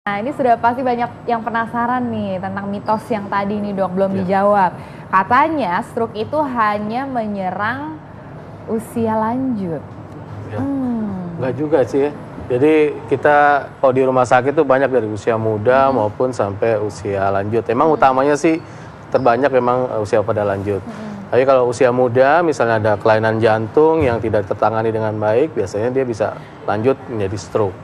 Nah, ini sudah pasti banyak yang penasaran nih tentang mitos yang tadi nih dok, belum dijawab. Katanya stroke itu hanya menyerang usia lanjut. Enggak juga sih ya. Jadi kita kalau di rumah sakit itu banyak dari usia muda maupun sampai usia lanjut. Emang utamanya sih terbanyak memang usia pada lanjut. Tapi kalau usia muda misalnya ada kelainan jantung yang tidak tertangani dengan baik, biasanya dia bisa lanjut menjadi stroke.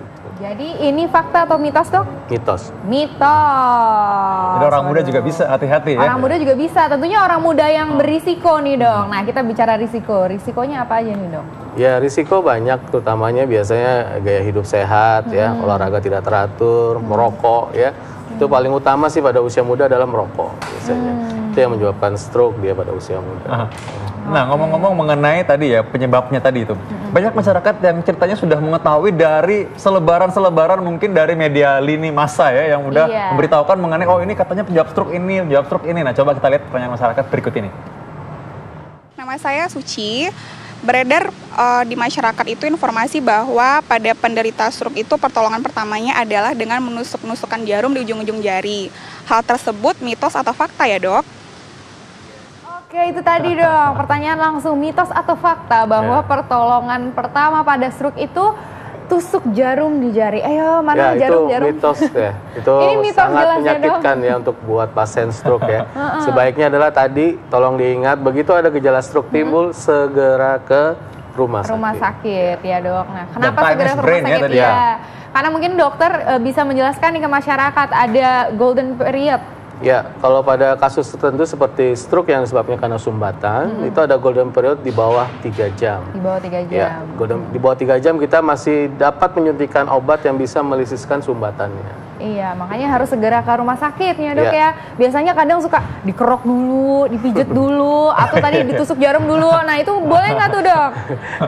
Jadi ini fakta atau mitos dok? Mitos. Mitos. Jadi orang muda juga bisa, hati-hati ya. Orang muda juga bisa, tentunya orang muda yang berisiko nih dok. Nah kita bicara risiko, risikonya apa aja nih dok? Ya risiko banyak, terutamanya biasanya gaya hidup sehat ya, olahraga tidak teratur, merokok ya. Itu paling utama sih pada usia muda adalah merokok biasanya. Itu yang menyebabkan stroke dia pada usia muda. Nah ngomong-ngomong mengenai tadi ya penyebabnya tadi itu, banyak masyarakat yang ceritanya sudah mengetahui dari selebaran mungkin dari media lini massa ya yang udah memberitahukan mengenai oh ini katanya penyebab stroke ini, Nah coba kita lihat pertanyaan masyarakat berikut ini. Nama saya Suci. Beredar di masyarakat itu informasi bahwa pada penderita stroke itu pertolongan pertamanya adalah dengan menusuk-nusukan jarum di ujung-ujung jari. Hal tersebut mitos atau fakta ya dok? Oke itu tadi dong, pertanyaan langsung mitos atau fakta bahwa pertolongan pertama pada stroke itu tusuk jarum di jari. Ayo mana jarum? Itu mitos ya. Itu mitos sangat menyakitkan ya untuk buat pasien stroke ya. Sebaiknya adalah tadi tolong diingat begitu ada gejala stroke timbul segera ke rumah sakit. Rumah sakit ya dok. Nah kenapa Dan segera ke rumah brain sakit ya? Karena mungkin dokter bisa menjelaskan nih ke masyarakat ada golden period. Ya, kalau pada kasus tertentu seperti stroke yang disebabkan karena sumbatan, itu ada golden period di bawah 3 jam. Di bawah 3 jam. Ya, di bawah 3 jam kita masih dapat menyuntikkan obat yang bisa melisiskan sumbatannya. Iya, makanya harus segera ke rumah sakit ya dok ya. Biasanya kadang suka dikerok dulu, dipijet dulu, atau tadi ditusuk jarum dulu. Nah itu boleh nggak tuh dok?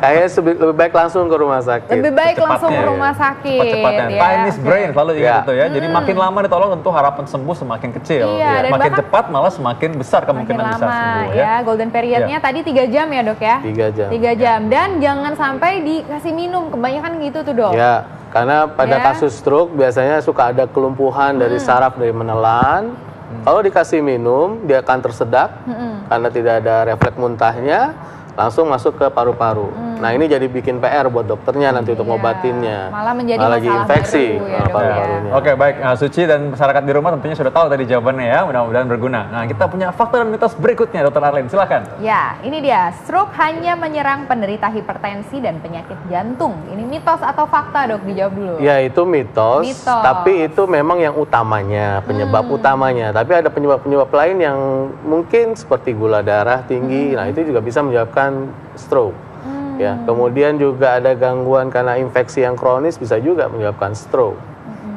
Kayaknya lebih baik langsung ke rumah sakit. Lebih baik langsung ke rumah sakit. Cepat-cepatnya. Ya. Time is brain, selalu ingat itu ya. Jadi makin lama ditolong tentu harapan sembuh semakin kecil. Iya, dan makin cepat malah semakin besar kemungkinan bisa sembuh ya. Golden periodnya tadi 3 jam ya dok ya? 3 jam. 3 jam. Dan jangan sampai dikasih minum, kebanyakan gitu tuh dok. Ya, karena pada kasus stroke biasanya suka ada kelumpuhan dari saraf dari menelan. Kalau dikasih minum, dia akan tersedak karena tidak ada refleks muntahnya, langsung masuk ke paru-paru. Nah ini jadi bikin PR buat dokternya nanti untuk ngobatinnya. Malah menjadi lagi infeksi baru, ya, paru-parunya. Oke baik, Suci dan masyarakat di rumah tentunya sudah tahu tadi jawabannya ya, mudah-mudahan berguna. Nah kita punya fakta dan mitos berikutnya, Dr. Arlene, silakan. Ya, ini dia, stroke hanya menyerang penderita hipertensi dan penyakit jantung. Ini mitos atau fakta dok, dijawab dulu. Ya itu mitos, tapi itu memang yang utamanya, penyebab utamanya. Tapi ada penyebab-penyebab lain yang mungkin seperti gula darah tinggi, nah itu juga bisa menyebabkan stroke. Ya, kemudian juga ada gangguan karena infeksi yang kronis bisa juga menyebabkan stroke.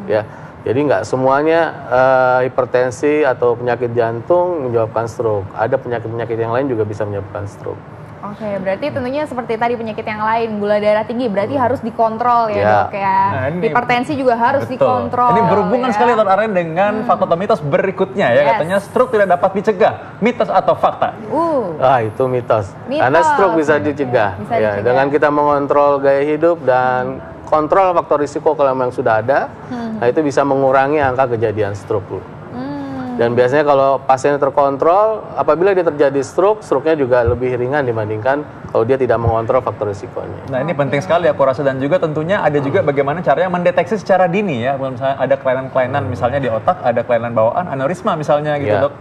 Ya, jadi nggak semuanya hipertensi atau penyakit jantung menyebabkan stroke. Ada penyakit-penyakit yang lain juga bisa menyebabkan stroke. Oke, berarti tentunya seperti tadi penyakit yang lain, gula darah tinggi, berarti harus dikontrol ya dok ya. Nah, hipertensi juga harus dikontrol. Ini berhubungan sekali Dr. Arlene dengan fakta atau mitos berikutnya ya. Katanya stroke tidak dapat dicegah, mitos atau fakta? Itu mitos. Karena stroke bisa dicegah. Ya, dengan kita mengontrol gaya hidup dan kontrol faktor risiko kalau memang sudah ada, nah itu bisa mengurangi angka kejadian stroke. Dan biasanya kalau pasiennya terkontrol, apabila dia terjadi stroke, stroke-nya juga lebih ringan dibandingkan kalau dia tidak mengontrol faktor risikonya. Nah ini penting sekali aku rasa, dan juga tentunya ada juga bagaimana caranya mendeteksi secara dini ya. Misalnya ada kelainan-kelainan misalnya di otak, ada kelainan bawaan, aneurisma misalnya gitu dok.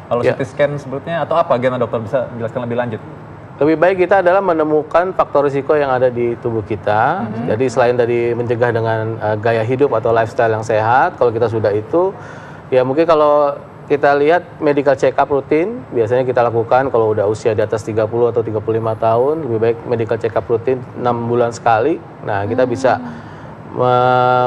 Kalau CT scan sebetulnya atau apa, gimana dokter bisa jelaskan lebih lanjut? Lebih baik kita adalah menemukan faktor risiko yang ada di tubuh kita. Jadi selain dari mencegah dengan gaya hidup atau lifestyle yang sehat, kalau kita sudah itu, ya mungkin kalau kita lihat medical check up rutin, biasanya kita lakukan kalau udah usia di atas 30 atau 35 tahun, lebih baik medical check up rutin 6 bulan sekali. Nah, kita bisa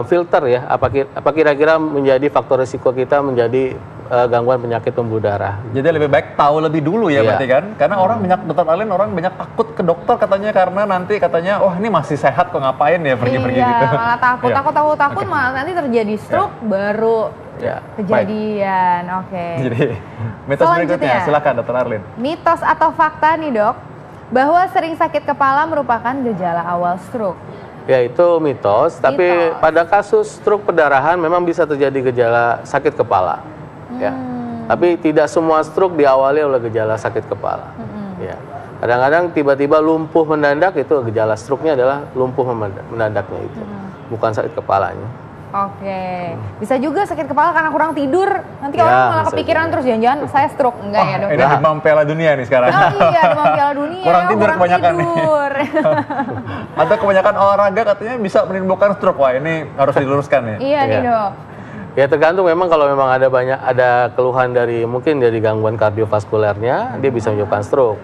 filter ya, apa kira-kira menjadi faktor risiko kita menjadi gangguan penyakit pembuluh darah. Jadi lebih baik tahu lebih dulu ya berarti kan? Karena orang banyak, Dr. Arlene, orang banyak takut ke dokter katanya karena nanti katanya, oh ini masih sehat kok ngapain ya pergi-pergi gitu. Iya, malah takut malah nanti terjadi stroke baru kejadian. Jadi mitos berikutnya, silakan Dr. Arlene. Mitos atau fakta nih dok, bahwa sering sakit kepala merupakan gejala awal stroke. Ya itu mitos, tapi pada kasus stroke perdarahan memang bisa terjadi gejala sakit kepala. Ya. Tapi tidak semua stroke diawali oleh gejala sakit kepala. Ya. Kadang-kadang tiba-tiba lumpuh mendadak, itu gejala stroke-nya adalah lumpuh mendadaknya itu, bukan sakit kepalanya. Oke, bisa juga sakit kepala karena kurang tidur. Nanti orang malah kepikiran terus jangan-jangan saya stroke. Enggak ya dok? Ini demam Piala Dunia nih sekarang. Oh iya, demam Piala Dunia. Kurang tidur kebanyakan tidur. Atau kebanyakan olahraga katanya bisa menimbulkan stroke. Wah ini harus diluruskan ya. Iya nih dok. Ya tergantung memang, kalau memang ada keluhan dari mungkin dari gangguan kardiovaskulernya, dia bisa menyebabkan stroke.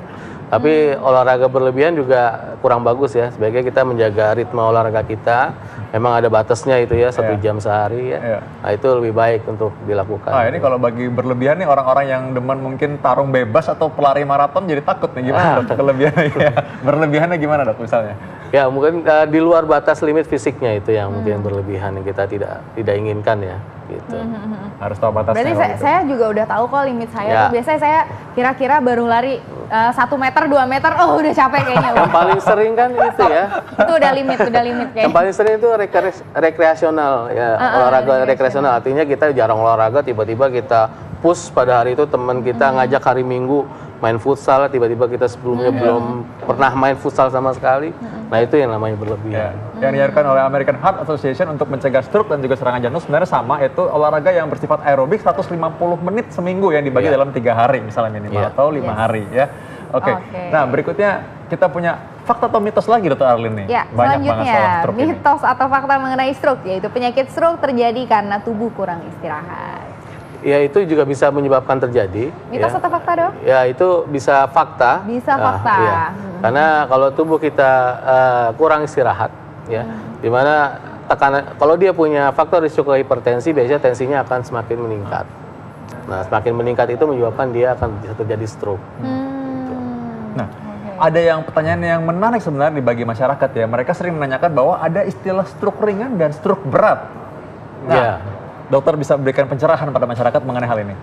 Tapi olahraga berlebihan juga kurang bagus ya. Sebaiknya kita menjaga ritme olahraga kita. Memang ada batasnya itu ya, 1 jam sehari ya. Nah itu lebih baik untuk dilakukan. Nah ini kalau bagi berlebihan nih, orang-orang yang demen mungkin tarung bebas atau pelari maraton jadi takut nih. Gimana dok kelebihannya? Berlebihannya gimana dok misalnya? Ya mungkin di luar batas limit fisiknya itu yang mungkin berlebihan, yang kita tidak inginkan ya. Gitu. Harus tahu batasnya. Berarti saya juga udah tahu kok limit saya. Biasanya saya kira-kira baru lari 1 meter, 2 meter, oh udah capek kayaknya. Yang paling sering kan itu ya. Itu udah limit kayaknya. Yang paling sering itu rekreasional ya, olahraga rekreasional. Artinya kita jarang olahraga, tiba-tiba kita push pada hari itu, teman kita ngajak hari Minggu main futsal, tiba-tiba kita sebelumnya belum pernah main futsal sama sekali. Nah itu yang namanya berlebihan. Yang diarahkan oleh American Heart Association untuk mencegah stroke dan juga serangan jantung sebenarnya sama, yaitu olahraga yang bersifat aerobik 150 menit seminggu yang dibagi dalam 3 hari misalnya minimal atau 5 hari ya. Oke. Nah berikutnya kita punya fakta atau mitos lagi Dr. Arlin nih. Ya, selanjutnya mitos atau fakta mengenai stroke, yaitu penyakit stroke terjadi karena tubuh kurang istirahat. Ya itu juga bisa menyebabkan terjadi. Mitos atau fakta dong? Ya itu bisa fakta. Bisa fakta. Ya. Karena kalau tubuh kita kurang istirahat, ya, dimana tekanan, kalau dia punya faktor risiko hipertensi, biasanya tensinya akan semakin meningkat. Nah semakin meningkat itu menyebabkan dia akan bisa terjadi stroke. Nah, ada yang pertanyaan yang menarik sebenarnya bagi masyarakat ya. Mereka sering menanyakan bahwa ada istilah stroke ringan dan stroke berat. Nah, dokter bisa berikan pencerahan pada masyarakat mengenai hal ini?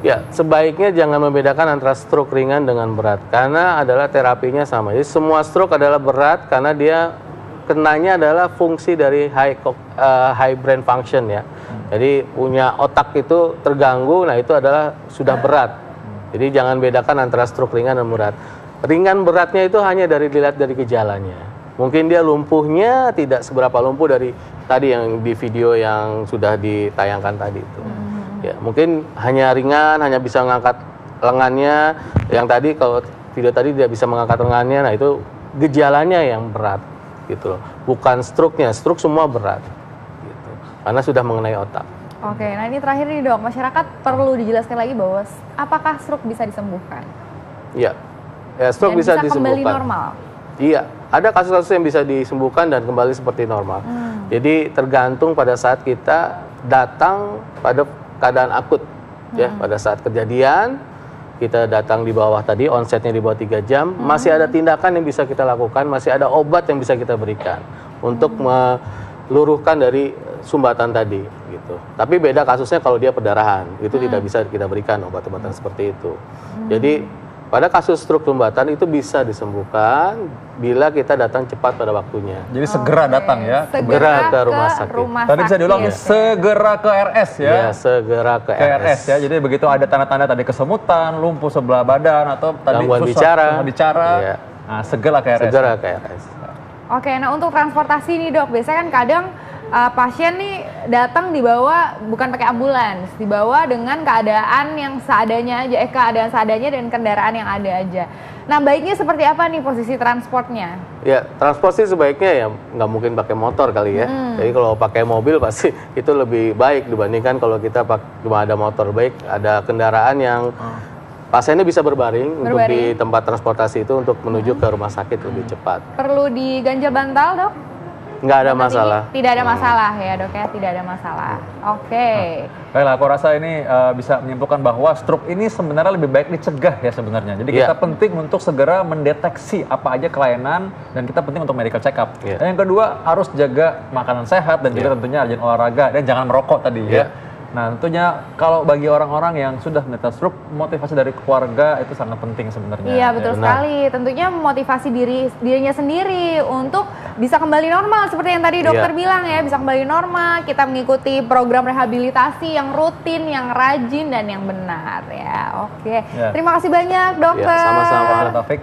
Ya, sebaiknya jangan membedakan antara stroke ringan dengan berat, karena adalah terapinya sama. Jadi semua stroke adalah berat karena dia kenanya adalah fungsi dari high brain function ya. Jadi punya otak itu terganggu, nah itu adalah sudah berat. Jadi jangan bedakan antara stroke ringan dan berat. Ringan beratnya itu hanya dilihat dari gejalanya. Mungkin dia lumpuhnya tidak seberapa lumpuh dari tadi yang di video yang sudah ditayangkan tadi itu. Ya, mungkin hanya ringan, hanya bisa mengangkat lengannya. Yang tadi kalau video tadi tidak bisa mengangkat lengannya, nah itu gejalanya yang berat gitu loh. Bukan stroke-nya, stroke semua berat gitu. Karena sudah mengenai otak. Oke, nah ini terakhir nih dok, masyarakat perlu dijelaskan lagi bahwa apakah stroke bisa disembuhkan? Iya. Ya, stroke bisa disembuhkan. Kembali normal? Iya, ada kasus-kasus yang bisa disembuhkan dan kembali seperti normal. Jadi tergantung pada saat kita datang pada keadaan akut, ya, pada saat kejadian kita datang di bawah tadi, onsetnya di bawah 3 jam, masih ada tindakan yang bisa kita lakukan, masih ada obat yang bisa kita berikan untuk meluruhkan dari sumbatan tadi, gitu. Tapi beda kasusnya kalau dia perdarahan, itu tidak bisa kita berikan obat-obatan seperti itu. Jadi pada kasus stroke sumbatan itu bisa disembuhkan bila kita datang cepat pada waktunya. Jadi segera datang ya. Segera ke rumah sakit. Tadi bisa diulang ya, segera ke RS ya. Ya, segera ke RS ya. Jadi begitu ada tanda-tanda tadi kesemutan, lumpuh sebelah badan atau tadi gangguan bicara. Ya. Nah, segera ke RS. Segera ke RS. Oke, nah untuk transportasi nih dok, biasanya kan kadang pasien nih datang dibawa bukan pakai ambulans, dibawa dengan keadaan yang seadanya aja, keadaan seadanya dan kendaraan yang ada aja. Nah baiknya seperti apa nih posisi transportnya? Ya transport sih sebaiknya ya nggak mungkin pakai motor kali ya. Jadi kalau pakai mobil pasti itu lebih baik dibandingkan kalau kita cuma ada motor. Baik ada kendaraan yang pasiennya bisa berbaring untuk di tempat transportasi itu untuk menuju ke rumah sakit lebih cepat. Perlu diganjal bantal dok? Nggak ada masalah. Tidak ada masalah ya dok ya, tidak ada masalah. Oke. Baiklah, aku rasa ini bisa menyimpulkan bahwa stroke ini sebenarnya lebih baik dicegah ya sebenarnya. Jadi kita penting untuk segera mendeteksi apa aja kelainan dan kita penting untuk medical check up. Dan yang kedua harus jaga makanan sehat dan juga tentunya rajin olahraga dan jangan merokok tadi ya. Nah, tentunya kalau bagi orang-orang yang sudah menderita stroke, motivasi dari keluarga itu sangat penting sebenarnya. Iya, betul sekali. Tentunya motivasi dirinya sendiri untuk bisa kembali normal seperti yang tadi dokter bilang ya, bisa kembali normal, kita mengikuti program rehabilitasi yang rutin, yang rajin dan yang benar ya. Oke. Terima kasih banyak dokter. Sama-sama. Taufik.